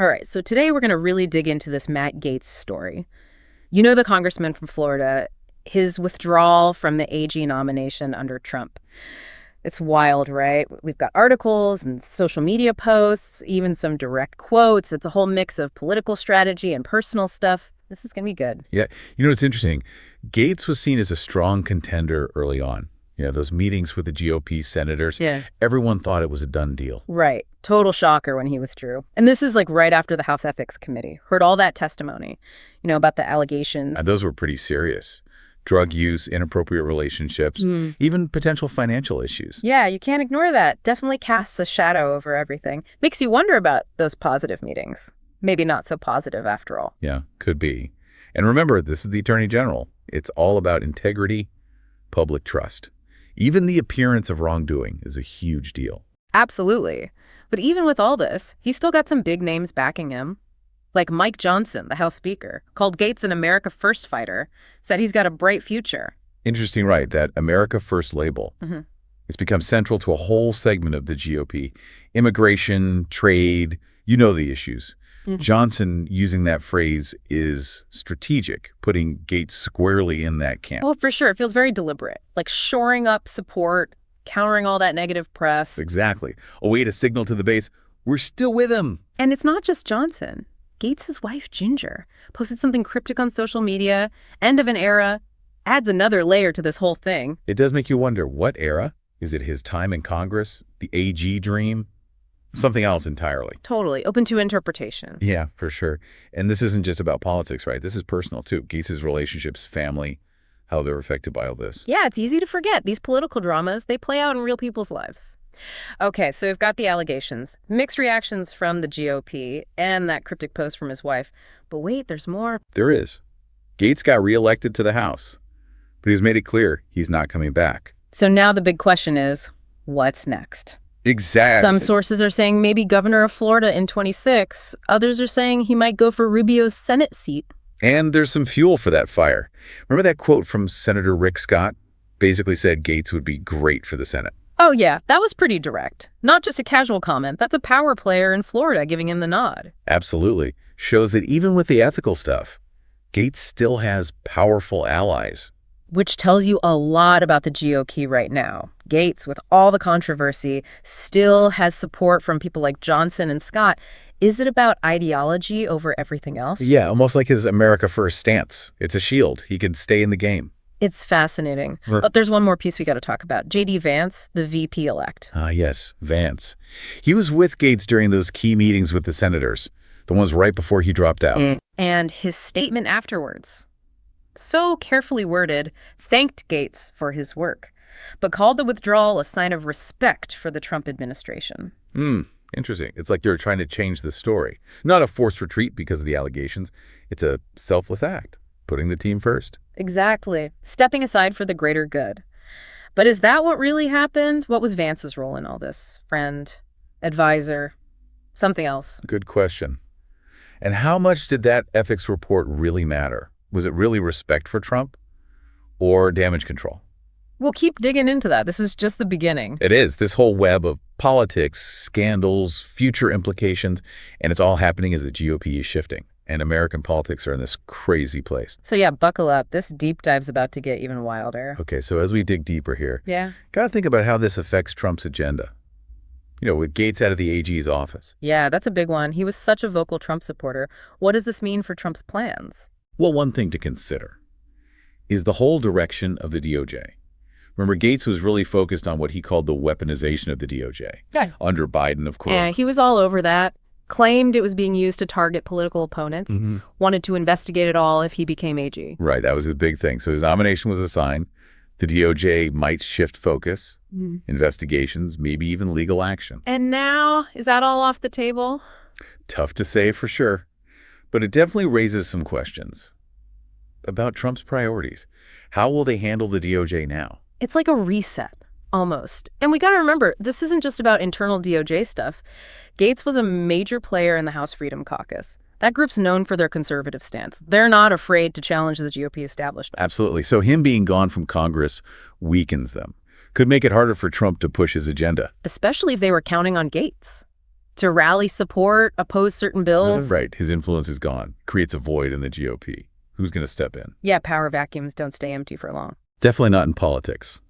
All right, so today we're going to really dig into this Matt Gaetz story. You know, the congressman from Florida, his withdrawal from the AG nomination under Trump. It's wild, right? We've got articles and social media posts, even some direct quotes. It's a whole mix of political strategy and personal stuff. This is going to be good. Yeah. You know, it's interesting. Gaetz was seen as a strong contender early on. You know, those meetings with the GOP senators, everyone thought it was a done deal. Right. Total shocker when he withdrew. And this is like right after the House Ethics Committee. Heard all that testimony, about the allegations. And those were pretty serious. Drug use, inappropriate relationships, even potential financial issues. Yeah, you can't ignore that. Definitely casts a shadow over everything. Makes you wonder about those positive meetings. Maybe not so positive after all. Yeah, could be. And remember, this is the Attorney General. It's all about integrity, public trust. Even the appearance of wrongdoing is a huge deal. Absolutely. But even with all this, he's still got some big names backing him. Like Mike Johnson, the House Speaker, called Gaetz an America First fighter, said he's got a bright future. Interesting, right? That America First label. It's become central to a whole segment of the GOP. Immigration, trade, you know the issues. Johnson using that phrase is strategic, putting Gaetz squarely in that camp. Well, for sure. It feels very deliberate, like shoring up support, countering all that negative press. Exactly. A way to signal to the base, we're still with him. And it's not just Johnson. Gaetz' wife, Ginger, posted something cryptic on social media. End of an era. Adds another layer to this whole thing. It does make you wonder, what era? Is it his time in Congress? The AG dream? Something else entirely. Totally. Open to interpretation. Yeah, for sure. And this isn't just about politics, right? This is personal, too. Gaetz' relationships, family, how they're affected by all this. Yeah, it's easy to forget. These political dramas, they play out in real people's lives. Okay, so we've got the allegations. Mixed reactions from the GOP and that cryptic post from his wife. But wait, there's more. There is. Gaetz got reelected to the House, but he's made it clear he's not coming back. So now the big question is, what's next? Exactly. Some sources are saying maybe governor of Florida in 26. Others are saying he might go for Rubio's Senate seat. And there's some fuel for that fire. Remember that quote from Senator Rick Scott? Basically said Gaetz would be great for the Senate. Oh, yeah, that was pretty direct. Not just a casual comment. That's a power player in Florida giving him the nod. Absolutely. Shows that even with the ethical stuff, Gaetz still has powerful allies. Which tells you a lot about the GOP right now. Gaetz, with all the controversy, still has support from people like Johnson and Scott. Is it about ideology over everything else? Yeah, almost like his America First stance. It's a shield. He can stay in the game. It's fascinating. But there's one more piece we got to talk about. J.D. Vance, the VP-elect. Ah, yes, Vance. He was with Gaetz during those key meetings with the senators, the ones right before he dropped out. And his statement afterwards, so carefully worded, thanked Gaetz for his work, but called the withdrawal a sign of respect for the Trump administration. Interesting. It's like they're trying to change the story. Not a forced retreat because of the allegations. It's a selfless act, putting the team first. Exactly. Stepping aside for the greater good. But is that what really happened? What was Vance's role in all this? Friend, advisor, something else? Good question. And how much did that ethics report really matter? Was it really respect for Trump or damage control? We'll keep digging into that. This is just the beginning. It is. This whole web of politics, scandals, future implications, and it's all happening as the GOP is shifting. And American politics are in this crazy place. So yeah, buckle up. This deep dive's about to get even wilder. Okay, so as we dig deeper here, yeah, gotta think about how this affects Trump's agenda. You know, with Gaetz out of the AG's office. Yeah, that's a big one. He was such a vocal Trump supporter. What does this mean for Trump's plans? Well, one thing to consider is the whole direction of the DOJ. Remember, Gaetz was really focused on what he called the weaponization of the DOJ. Yeah. Under Biden, of course. Yeah, he was all over that. Claimed it was being used to target political opponents. Wanted to investigate it all if he became AG. Right, that was his big thing. So his nomination was a sign. The DOJ might shift focus, investigations, maybe even legal action. And now, is that all off the table? Tough to say for sure. But it definitely raises some questions about Trump's priorities. How will they handle the DOJ now? It's like a reset, almost. And we got to remember, this isn't just about internal DOJ stuff. Gaetz was a major player in the House Freedom Caucus. That group's known for their conservative stance. They're not afraid to challenge the GOP establishment. Absolutely. So him being gone from Congress weakens them. Could make it harder for Trump to push his agenda. Especially if they were counting on Gaetz. To rally support, oppose certain bills. Right. His influence is gone. Creates a void in the GOP. Who's going to step in? Yeah, power vacuums don't stay empty for long. Definitely not in politics.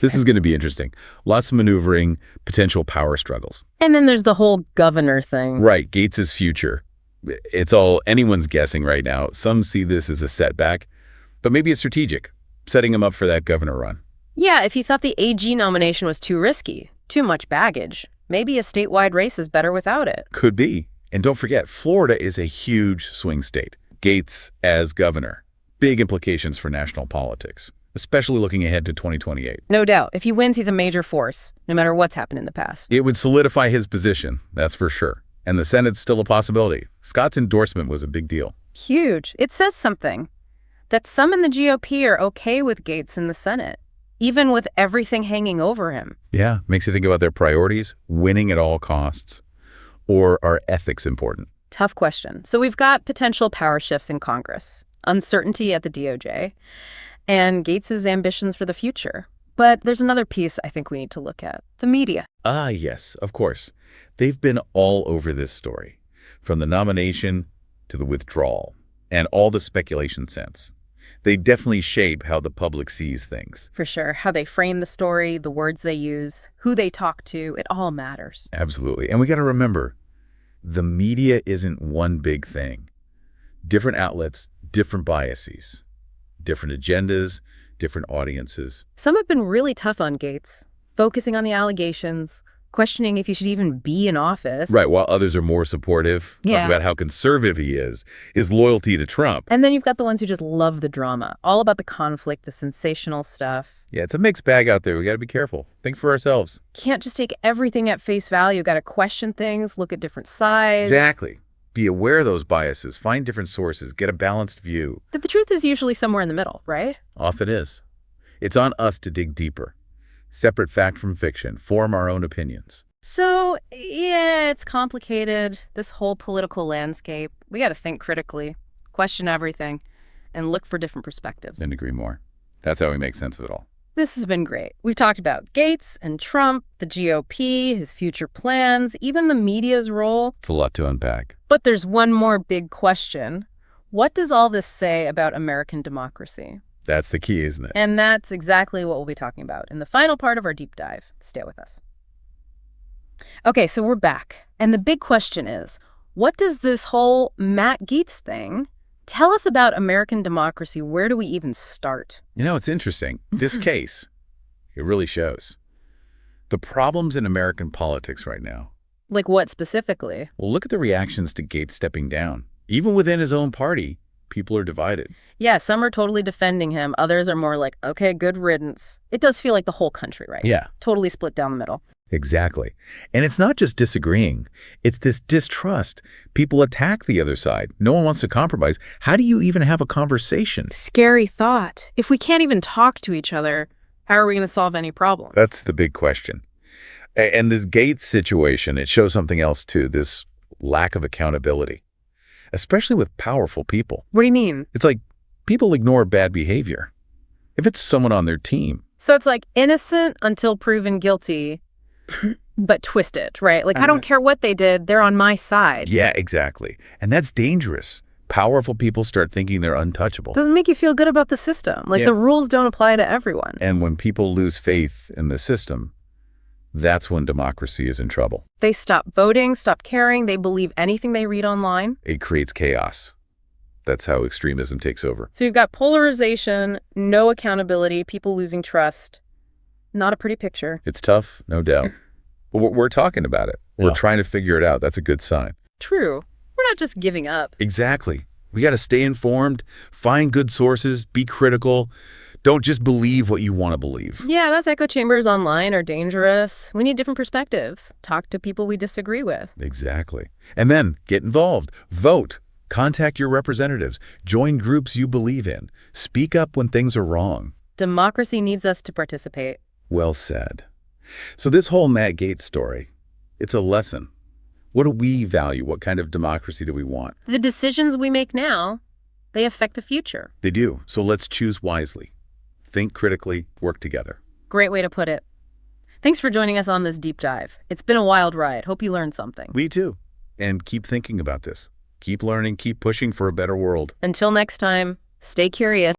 This is going to be interesting. Lots of maneuvering, potential power struggles. And then there's the whole governor thing. Right. Gaetz's future. It's all anyone's guessing right now. Some see this as a setback, but maybe it's strategic, setting him up for that governor run. Yeah, if he thought the AG nomination was too risky, too much baggage, maybe a statewide race is better without it. Could be. And don't forget, Florida is a huge swing state. Gaetz as governor. Big implications for national politics, especially looking ahead to 2028. No doubt. If he wins, he's a major force, no matter what's happened in the past. It would solidify his position, that's for sure. And the Senate's still a possibility. Scott's endorsement was a big deal. Huge. It says something. That some in the GOP are okay with Gaetz in the Senate, even with everything hanging over him. Yeah, makes you think about their priorities, winning at all costs, or are ethics important? Tough question. So we've got potential power shifts in Congress, uncertainty at the DOJ, and Gaetz's ambitions for the future. But there's another piece I think we need to look at, the media. Ah, yes, of course. They've been all over this story, from the nomination to the withdrawal, and all the speculation since. They definitely shape how the public sees things. For sure. How they frame the story, the words they use, who they talk to, it all matters. Absolutely. And we got to remember, the media isn't one big thing. Different outlets, different biases, different agendas, different audiences. Some have been really tough on Gaetz, focusing on the allegations, questioning if he should even be in office. Right, while others are more supportive, talking about how conservative he is, his loyalty to Trump. And then you've got the ones who just love the drama, all about the conflict, the sensational stuff. Yeah, it's a mixed bag out there. We got to be careful. Think for ourselves. Can't just take everything at face value. Got to question things, look at different sides. Exactly. Be aware of those biases, find different sources, get a balanced view. But the truth is usually somewhere in the middle, right? Often is. It's on us to dig deeper. Separate fact from fiction, form our own opinions. So, yeah, it's complicated, this whole political landscape. We got to think critically, question everything, and look for different perspectives. Couldn't agree more. That's how we make sense of it all. This has been great. We've talked about Gaetz and Trump, the GOP, his future plans, even the media's role. It's a lot to unpack. But there's one more big question. What does all this say about American democracy? That's the key, isn't it? And that's exactly what we'll be talking about in the final part of our deep dive. Stay with us. Okay, so we're back. And the big question is, what does this whole Matt Gaetz thing tell us about American democracy? Where do we even start? You know, it's interesting. This case, it really shows the problems in American politics right now. Like what specifically? Well, look at the reactions to Gaetz stepping down. Even within his own party, people are divided. Yeah, some are totally defending him. Others are more like, okay, good riddance. It does feel like the whole country, right? Yeah. Totally split down the middle. Exactly. And it's not just disagreeing. It's this distrust. People attack the other side. No one wants to compromise. How do you even have a conversation? Scary thought. If we can't even talk to each other, how are we going to solve any problems? That's the big question. And this Gaetz situation, it shows something else too, this lack of accountability, especially with powerful people. What do you mean? It's like people ignore bad behavior. If it's someone on their team. So it's like innocent until proven guilty, but twisted, right? Like, I don't care what they did. They're on my side. Yeah, exactly. And that's dangerous. Powerful people start thinking they're untouchable. Doesn't make you feel good about the system. Like, the rules don't apply to everyone. And when people lose faith in the system, that's when democracy is in trouble. They stop voting, stop caring. They believe anything they read online. It creates chaos. That's how extremism takes over. So you've got polarization, no accountability, people losing trust. Not a pretty picture. It's tough, no doubt. But we're talking about it. We're trying to figure it out. That's a good sign. True. We're not just giving up. Exactly. We got to stay informed, find good sources, be critical. Don't just believe what you want to believe. Yeah, those echo chambers online are dangerous. We need different perspectives. Talk to people we disagree with. Exactly. And then get involved. Vote. Contact your representatives. Join groups you believe in. Speak up when things are wrong. Democracy needs us to participate. Well said. So this whole Matt Gaetz story, it's a lesson. What do we value? What kind of democracy do we want? The decisions we make now, they affect the future. They do. So let's choose wisely. Think critically, work together. Great way to put it. Thanks for joining us on this deep dive. It's been a wild ride. Hope you learned something. We too. And keep thinking about this. Keep learning, keep pushing for a better world. Until next time, stay curious.